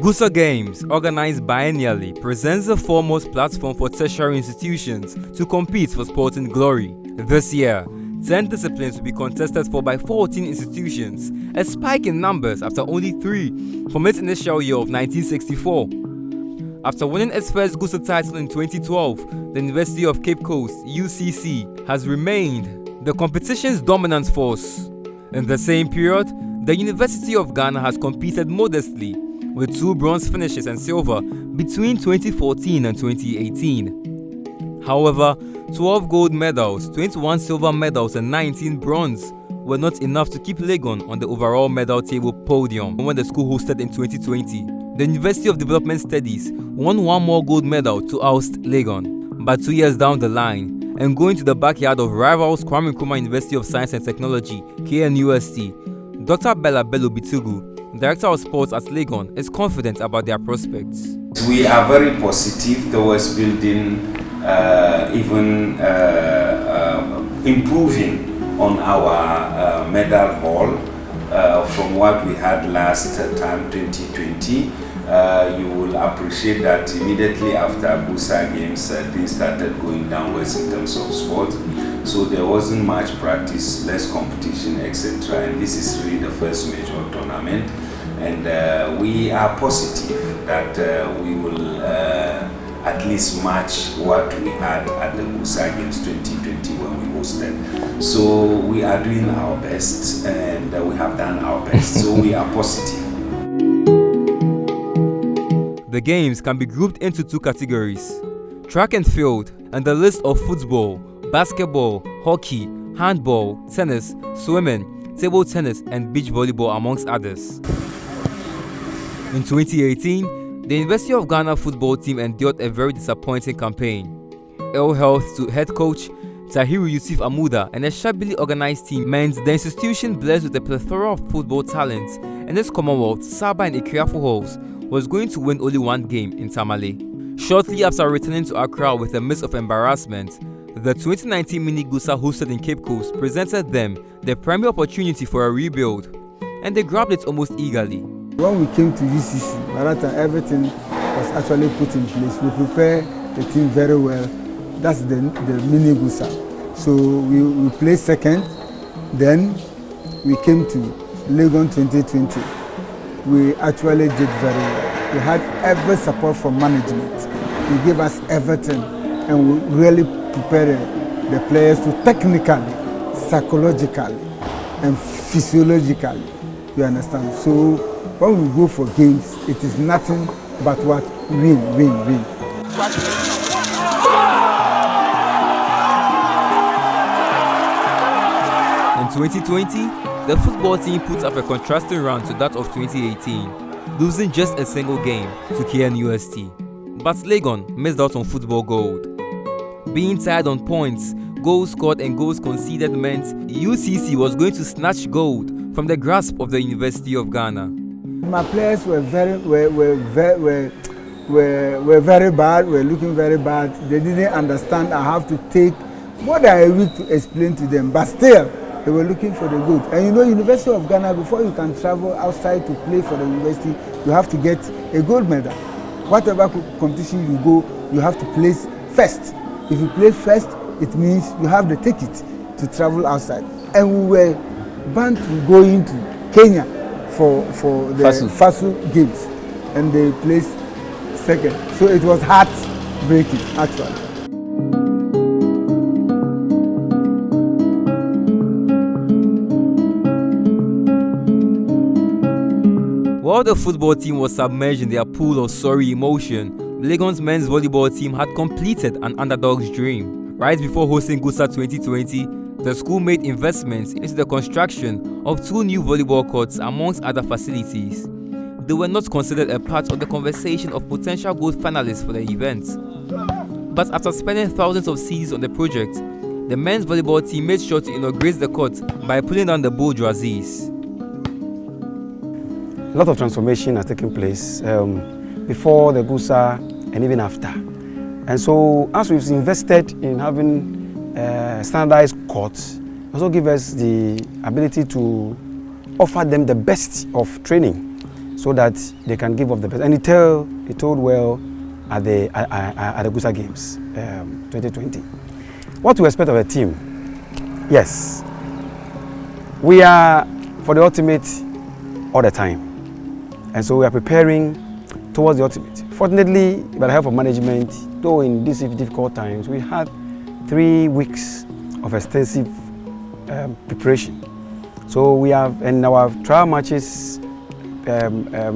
GUSA Games, organized biennially, presents the foremost platform for tertiary institutions to compete for sporting glory. This year, 10 disciplines will be contested for by 14 institutions, a spike in numbers after only 3 from its initial year of 1964. After winning its first GUSA title in 2012, the University of Cape Coast, UCC, has remained the competition's dominant force. In the same period, the University of Ghana has competed modestly, with 2 bronze finishes and silver between 2014 and 2018. However, 12 gold medals, 21 silver medals and 19 bronze were not enough to keep Legon on the overall medal table podium when the school hosted in 2020. The University of Development Studies won 1 more gold medal to oust Legon. But 2 years down the line, and going to the backyard of rivals Kwame Nkrumah University of Science and Technology, KNUST, Dr. Bella Bello Bitugu, Director of Sports at Legon, is confident about their prospects. We are very positive towards building, improving on our medal haul from what we had last time, 2020. You will appreciate that immediately after GUSA Games, things started going downwards in terms of sport. So there wasn't much practice, less competition, etc. And this is really the first major tournament. And we are positive that we will at least match what we had at the GUSA Games 2020 when we hosted. So we are doing our best, and we have done our best. So we are positive. The games can be grouped into 2 categories: track and field, and the list of football, basketball, hockey, handball, tennis, swimming, table tennis, and beach volleyball, amongst others. In 2018, the University of Ghana football team endured a very disappointing campaign. Ill health to head coach Tahiru Yusuf Amuda and a shabbily organized team meant the institution, blessed with a plethora of football talent in its Commonwealth, Saba and Ekiafo halls, was going to win only 1 game in Tamale. Shortly after returning to Accra with a mist of embarrassment, the 2019 mini GUSA hosted in Cape Coast presented them the primary opportunity for a rebuild, and they grabbed it almost eagerly. When we came to UCC, by that time everything was actually put in place. We prepared the team very well. That's the mini GUSA. So we placed second. Then we came to Legon 2020. We actually did very well. We had every support from management. They gave us everything, and we really prepared the players to technically, psychologically, and physiologically. You understand? So when we go for games, it is nothing but what? Win, win, win. In 2020, the football team put up a contrasting run to that of 2018, losing just a single game to KNUST. But Legon missed out on football gold. Being tied on points, goals scored and goals conceded meant UCC was going to snatch gold from the grasp of the University of Ghana. My players were very bad, were looking very bad. They didn't understand. I have to take more than a week to explain to them, but still, they were looking for the good. And you know, University of Ghana, before you can travel outside to play for the university, you have to get a gold medal. Whatever competition you go, you have to place first. If you place first, it means you have the ticket to travel outside. And we were bound to go into Kenya for the FASU games, and they placed second. So it was heartbreaking, actually. While the football team was submerged in their pool of sorry emotion, Legon's men's volleyball team had completed an underdog's dream. Right before hosting GUSA 2020, the school made investments into the construction of 2 new volleyball courts amongst other facilities. They were not considered a part of the conversation of potential gold finalists for the event. But after spending thousands of cedis on the project, the men's volleyball team made sure to inaugurate the court by pulling down the bourgeoisies. A lot of transformation has taken place before the GUSA and even after. And so as we've invested in having standardized courts, also give us the ability to offer them the best of training. so that they can give off the best. And he told well at the GUSA Games 2020. What to expect of a team? Yes, we are for the ultimate all the time, and so we are preparing towards the ultimate. Fortunately, by the help of management, though in these difficult times, we had 3 weeks of extensive preparation. So we have, and our trial matches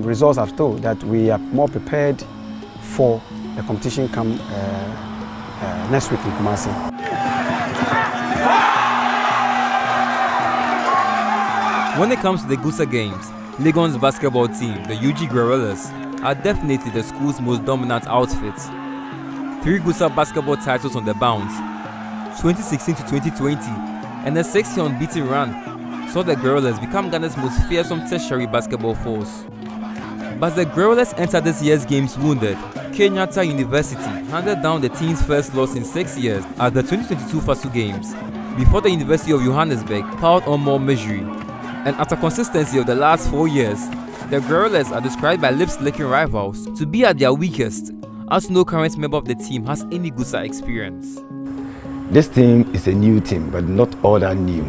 results have told that we are more prepared for the competition come next week in Kumasi. When it comes to the GUSA Games, Legon's basketball team, the UG Gorillas, are definitely the school's most dominant outfit. 3 GUSA basketball titles on the bounce, 2016 to 2020, and a 60 unbeaten run saw the Gorillas become Ghana's most fearsome tertiary basketball force. But the Gorillas entered this year's games wounded. Kenyatta University handed down the team's first loss in 6 years at the 2022 FASU Games, before the University of Johannesburg piled on more misery. And after consistency of the last 4 years, the Gorillas are described by lip-licking rivals to be at their weakest, as no current member of the team has any GUSA experience. This team is a new team, but not all that new.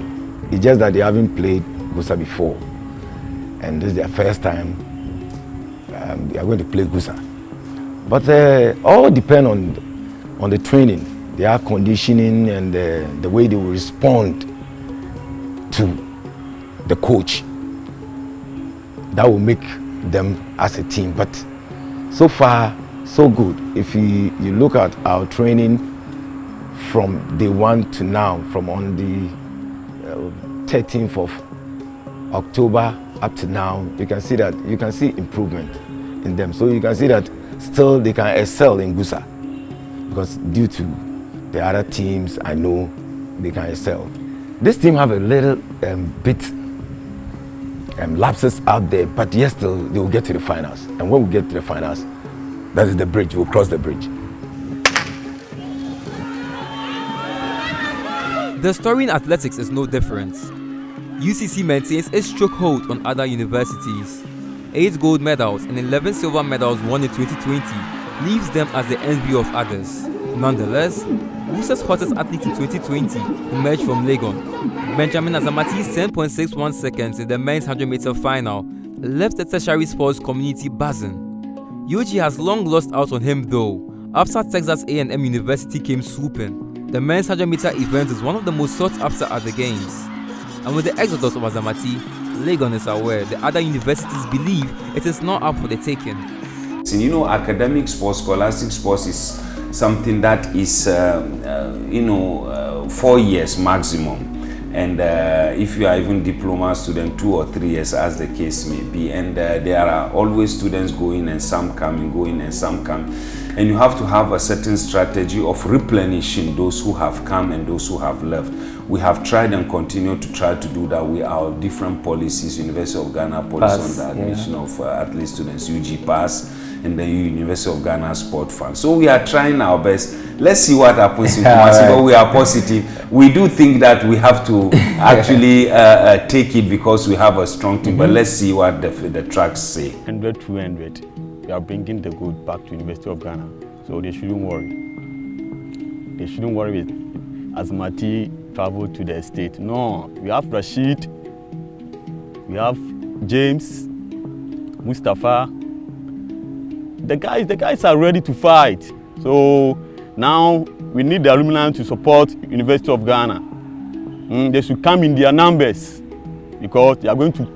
It's just that they haven't played GUSA before, and this is their first time they are going to play GUSA. But all depend on the training, their conditioning, and the way they will respond to the coach. That will make them as a team. But so far, so good. If you look at our training from day 1 to now, from on the 13th of October up to now, you can see improvement in them. So you can see that still they can excel in GUSA, because due to the other teams, I know they can excel. This team have a little bit lapses out there, but yes, still they will get to the finals. And when we get to the finals, that is the bridge. We'll cross the bridge. The story in athletics is no different. UCC maintains its chokehold on other universities. 8 gold medals and 11 silver medals won in 2020 leaves them as the envy of others. Nonetheless, GUSA's hottest athlete in 2020 emerged from Legon. Benjamin Azamati's 10.61 seconds in the men's 100-meter final left the tertiary sports community buzzing. UG has long lost out on him though, after Texas A&M University came swooping. The men's 100-meter event is one of the most sought after at the games. And with the exodus of Azamati, Legon is aware the other universities believe it is not up for the taking. You know, academic sports, scholastic sports is something that is, 4 years maximum. And if you are even diploma student, 2 or 3 years as the case may be. And there are always students going and some coming, going and some come. And you have to have a certain strategy of replenishing those who have come and those who have left. We have tried and continue to try to do that with our different policies. University of Ghana policy on the admission of athlete students, UG Pass, and the University of Ghana Sport Fund. So we are trying our best. Let's see what happens in Kumasi, but we are positive. We do think that we have to actually take it because we have a strong team, but let's see what the tracks say. 100, 200. We are bringing the gold back to University of Ghana, so they shouldn't worry. They shouldn't worry with Azamati travel to the state. No, we have Rashid, we have James, Mustafa. The guys are ready to fight. So now we need the alumni to support University of Ghana. They should come in their numbers, because we are going to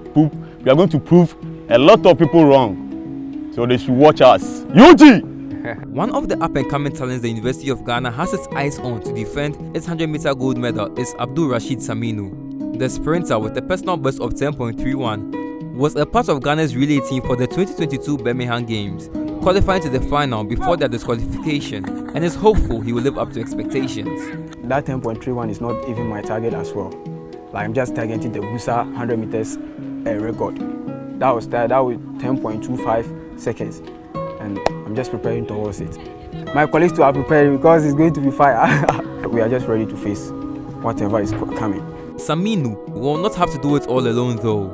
prove a lot of people wrong. So they should watch us. UG! One of the up-and-coming talents the University of Ghana has its eyes on to defend its 100-meter gold medal is Abdul Rashid Saminu. The sprinter with a personal best of 10.31 was a part of Ghana's relay team for the 2022 Birmingham Games, qualifying to the final before their disqualification, and is hopeful he will live up to expectations. That 10.31 is not even my target as well. Like, I'm just targeting the GUSA 100 meters record. That was 10.25 seconds, and I'm just preparing towards it. My colleagues too are preparing because it's going to be fire. We are just ready to face whatever is coming. Saminu will not have to do it all alone though.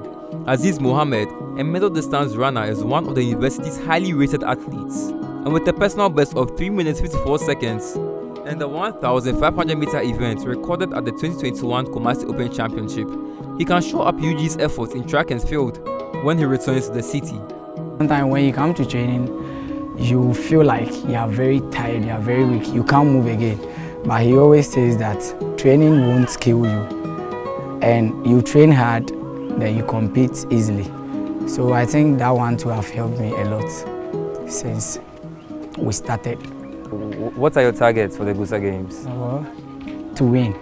Aziz Mohammed, a middle distance runner, is one of the university's highly rated athletes. And with a personal best of 3 minutes 54 seconds and the 1,500 meter event recorded at the 2021 Kumasi Open Championship, he can show up UG's efforts in track and field when he returns to the city. Sometimes when you come to training, you feel like you are very tired, you are very weak, you can't move again. But he always says that training won't kill you. And you train hard, then you compete easily. So I think that one too have helped me a lot since we started. What are your targets for the GUSA Games? To win.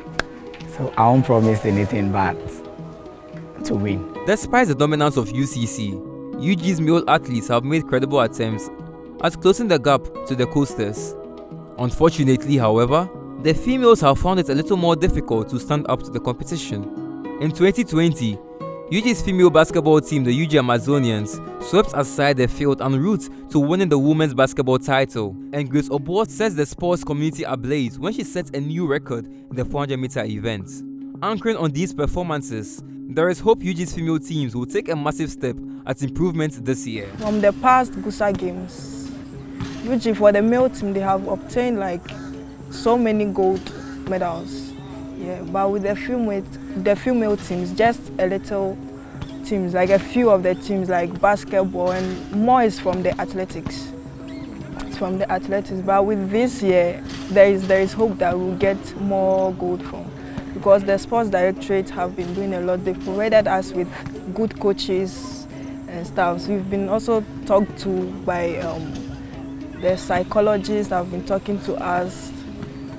So I won't promise anything but to win. Despite the dominance of UCC, UG's male athletes have made credible attempts at closing the gap to the coasters. Unfortunately, however, the females have found it a little more difficult to stand up to the competition. In 2020, UG's female basketball team, the UG Amazonians, swept aside the field en route to winning the women's basketball title, and Grace Oboa sets the sports community ablaze when she sets a new record in the 400-meter event. Anchoring on these performances, there is hope UG's female teams will take a massive step at improvements this year. From the past GUSA games, UG for the male team, they have obtained like so many gold medals. Yeah, but with the female teams, just a little teams, like a few of the teams like basketball, and more is from the athletics. It's from the athletics, but with this year, there is hope that we'll get more gold from, because the sports directorate have been doing a lot. They've provided us with good coaches and stuff. So we've been also talked to by the psychologists that have been talking to us.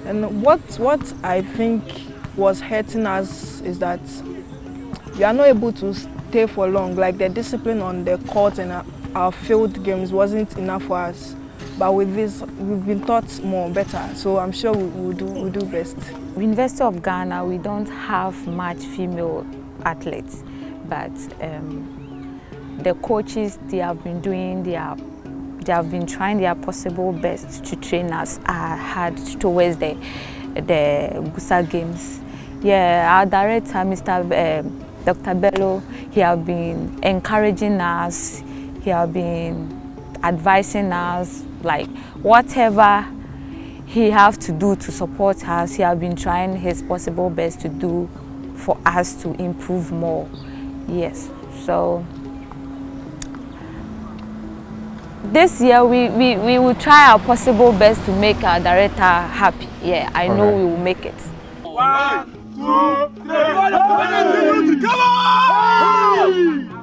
And what I think was hurting us is that we are not able to stay for long. Like the discipline on the court and our field games wasn't enough for us. But with this, we've been taught more better. So I'm sure we'll do best. University of Ghana, we don't have much female athletes, but the coaches, they have been trying their possible best to train us hard towards the GUSA games. Yeah, our director, Dr. Bello, he has been encouraging us, he has been advising us, like whatever he has to do to support us, he has been trying his possible best to do for us to improve more. Yes, so this year we will try our possible best to make our director happy. Yeah, I know we will make it. 1, 2, 3, come on!